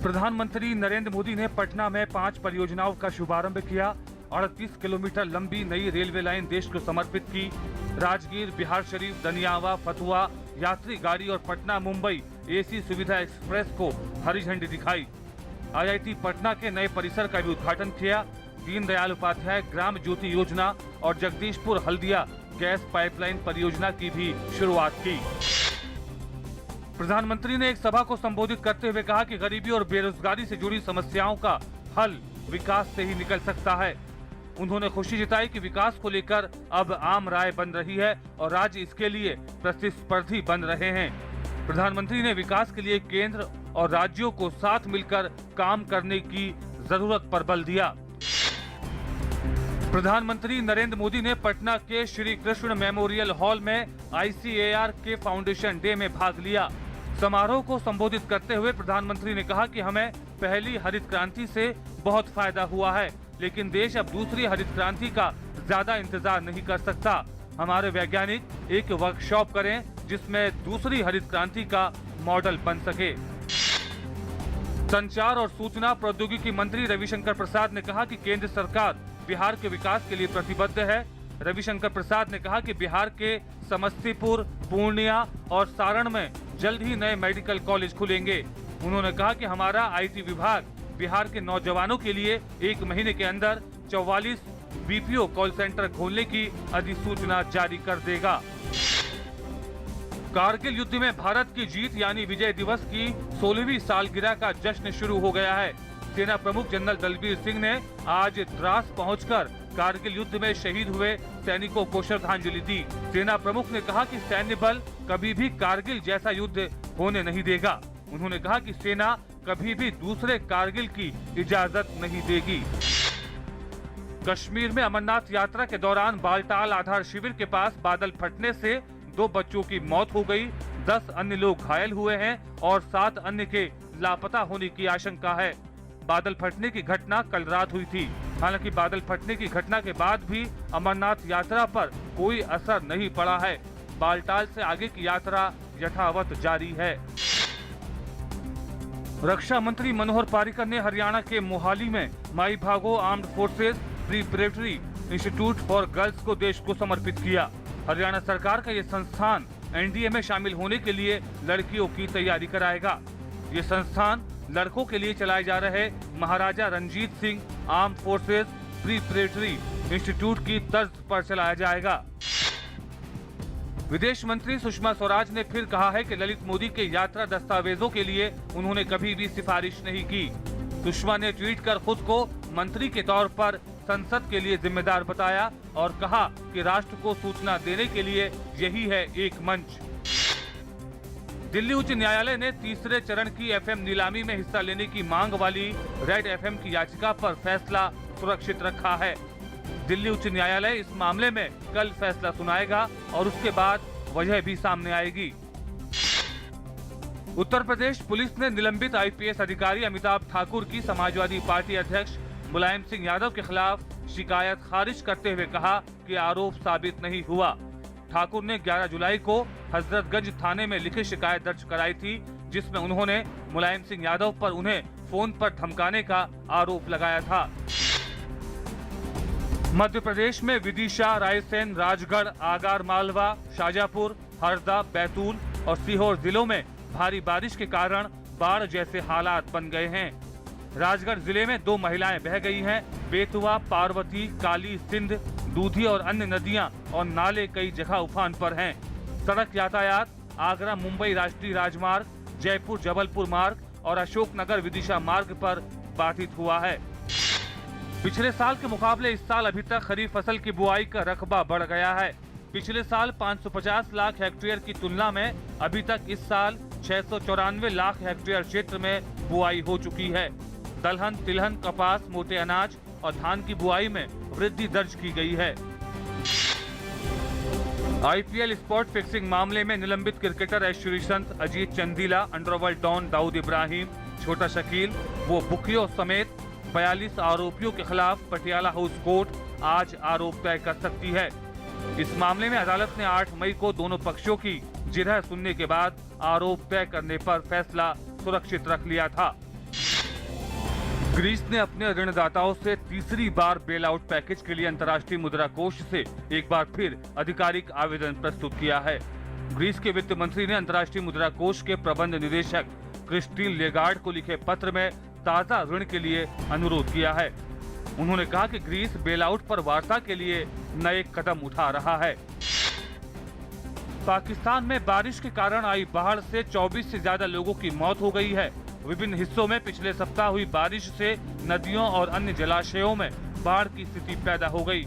प्रधानमंत्री नरेंद्र मोदी ने पटना में 5 परियोजनाओं का शुभारंभ किया। 38 किलोमीटर लंबी नई रेलवे लाइन देश को समर्पित की। राजगीर, बिहार शरीफ, दनियावा, फतुहा यात्री गाड़ी और पटना मुंबई एसी सुविधा एक्सप्रेस को हरी झंडी दिखाई। आईआईटी पटना के नए परिसर का भी उद्घाटन किया। दीनदयाल उपाध्याय ग्राम ज्योति योजना और जगदीशपुर हल्दिया गैस पाइपलाइन परियोजना की भी शुरुआत की। प्रधानमंत्री ने एक सभा को संबोधित करते हुए कहा कि गरीबी और बेरोजगारी से जुड़ी समस्याओं का हल विकास से ही निकल सकता है। उन्होंने खुशी जताई कि विकास को लेकर अब आम राय बन रही है और राज्य इसके लिए प्रतिस्पर्धी बन रहे हैं। प्रधानमंत्री ने विकास के लिए केंद्र और राज्यों को साथ मिलकर काम करने की जरूरत पर बल दिया। प्रधानमंत्री नरेंद्र मोदी ने पटना के श्री कृष्ण मेमोरियल हॉल में ICAR के फाउंडेशन डे में भाग लिया। समारोह को संबोधित करते हुए प्रधानमंत्री ने कहा कि हमें पहली हरित क्रांति से बहुत फायदा हुआ है, लेकिन देश अब दूसरी हरित क्रांति का ज्यादा इंतजार नहीं कर सकता। हमारे वैज्ञानिक एक वर्कशॉप करें जिसमें दूसरी हरित क्रांति का मॉडल बन सके। संचार और सूचना प्रौद्योगिकी मंत्री रविशंकर प्रसाद ने कहा कि केंद्र सरकार बिहार के विकास के लिए प्रतिबद्ध है। रविशंकर प्रसाद ने कहा कि बिहार के समस्तीपुर, पूर्णिया और सारण में जल्द ही नए मेडिकल कॉलेज खुलेंगे। उन्होंने कहा कि हमारा IT विभाग बिहार के नौजवानों के लिए 1 महीने के अंदर 44 BPO कॉल सेंटर खोलने की अधिसूचना जारी कर देगा। कारगिल युद्ध में भारत की जीत यानी विजय दिवस की 16वीं सालगिरह का जश्न शुरू हो गया है। सेना प्रमुख जनरल दलबीर सिंह ने आज द्रास पहुंचकर कारगिल युद्ध में शहीद हुए सैनिकों को श्रद्धांजलि दी। सेना प्रमुख ने कहा कि सैन्य बल कभी भी कारगिल जैसा युद्ध होने नहीं देगा। उन्होंने कहा कि सेना कभी भी दूसरे कारगिल की इजाजत नहीं देगी। कश्मीर में अमरनाथ यात्रा के दौरान बालटाल आधार शिविर के पास बादल फटने से 2 बच्चों की मौत हो गई। 10 अन्य लोग घायल हुए हैं और 7 अन्य के लापता होने की आशंका है। बादल फटने की घटना कल रात हुई थी। हालांकि बादल फटने की घटना के बाद भी अमरनाथ यात्रा पर कोई असर नहीं पड़ा है। बालटाल से आगे की यात्रा यथावत जारी है। रक्षा मंत्री मनोहर पर्रिकर ने हरियाणा के मोहाली में माई भागो armed forces preparatory institute for girls को देश को समर्पित किया। हरियाणा सरकार का ये संस्थान NDA में शामिल होने के लिए लड़कियों की तैयारी कराएगा। ये संस्थान लड़कों के लिए चलाए जा रहे Maharaja Ranjit Singh armed forces preparatory institute की तर्ज पर चलाया जाएगा। विदेश मंत्री सुषमा स्वराज ने फिर कहा है कि ललित मोदी के यात्रा दस्तावेजों के लिए उन्होंने कभी भी सिफारिश नहीं की। सुषमा ने ट्वीट कर खुद को मंत्री के तौर पर संसद के लिए जिम्मेदार बताया और कहा कि राष्ट्र को सूचना देने के लिए यही है एक मंच। दिल्ली उच्च न्यायालय ने तीसरे चरण की FM नीलामी में हिस्सा लेने की मांग वाली रेड FM की याचिका पर फैसला सुरक्षित रखा है। दिल्ली उच्च न्यायालय इस मामले में कल फैसला सुनाएगा और उसके बाद वजह भी सामने आएगी। उत्तर प्रदेश पुलिस ने निलंबित IPS अधिकारी अमिताभ ठाकुर की समाजवादी पार्टी अध्यक्ष मुलायम सिंह यादव के खिलाफ शिकायत खारिज करते हुए कहा कि आरोप साबित नहीं हुआ। ठाकुर ने 11 जुलाई को हजरतगंज थाने में लिखित शिकायत दर्ज कराई थी, जिसमें उन्होंने मुलायम सिंह यादव पर उन्हें फोन पर धमकाने का आरोप लगाया था। मध्य प्रदेश में विदिशा, रायसेन, राजगढ़, आगर मालवा, शाजापुर, हरदा, बैतूल और सीहोर जिलों में भारी बारिश के कारण बाढ़ जैसे हालात बन गए हैं। राजगढ़ जिले में 2 महिलाएं बह गई हैं। बेतुआ, पार्वती, काली सिंध, दूधी और अन्य नदियां और नाले कई जगह उफान पर हैं। सड़क यातायात आगरा मुंबई राष्ट्रीय राजमार्ग, जयपुर जबलपुर मार्ग और अशोकनगर विदिशा मार्ग पर बाधित हुआ है। पिछले साल के मुकाबले इस साल अभी तक खरीफ फसल की बुआई का रकबा बढ़ गया है। पिछले साल 550 लाख हेक्टेयर की तुलना में अभी तक इस साल 694 लाख हेक्टेयर क्षेत्र में बुआई हो चुकी है। दलहन, तिलहन, कपास, मोटे अनाज और धान की बुआई में वृद्धि दर्ज की गई है। IPL स्पॉट फिक्सिंग मामले में निलंबित cricketer S Sreesanth, Ajit Chandila, underworld don Dawood Ibrahim, Chhota Shakeel वो बुकियों समेत 42 आरोपियों के खिलाफ पटियाला हाउस कोर्ट आज आरोप तय कर सकती है। इस मामले में अदालत ने 8 मई को दोनों पक्षों की जिरह सुनने के बाद आरोप तय करने पर फैसला सुरक्षित रख लिया था। ग्रीस ने अपने ऋणदाताओं से तीसरी बार बेल आउट पैकेज के लिए अंतर्राष्ट्रीय मुद्रा कोष से एक बार फिर आधिकारिक आवेदन प्रस्तुत किया है। ग्रीस के वित्त मंत्री ने अंतर्राष्ट्रीय मुद्रा कोष के प्रबंध निदेशक क्रिस्टीन लेगार्ड को लिखे पत्र में ताज़ा ऋण के लिए अनुरोध किया है। उन्होंने कहा कि ग्रीस बेल आउट पर वार्ता के लिए नए कदम उठा रहा है। पाकिस्तान में बारिश के कारण आई बाढ़ से 24 से ज्यादा लोगों की मौत हो गई है। विभिन्न हिस्सों में पिछले सप्ताह हुई बारिश से नदियों और अन्य जलाशयों में बाढ़ की स्थिति पैदा हो गई।